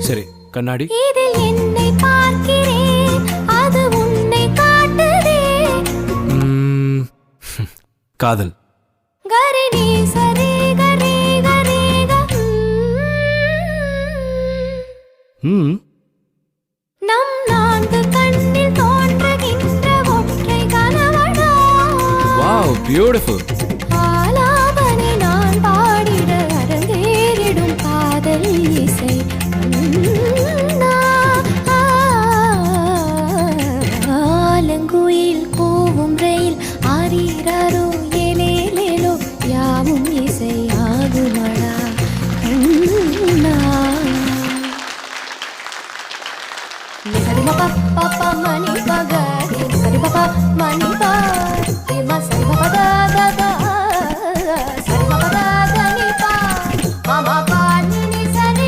சரி, கண்ணாடி. இதில் என்னை பார்க்கிறேன், அது உன்னை காட்டுதே. காதல். கரிணி சரி கரி கரி நம் நான்கு கண்ணில் தோன்றுகின்ற ஒற்றை கணவனா. Wow, beautiful. ஆலாபனை நான் பாடிட அரங்கேறிடும் காதல் இசை. ஆலங்குயில் பூவும் ரயில் ஆரீரோ ஏலேலேலோ யாவும் இசை ஆகுமடா. மணி பக மணி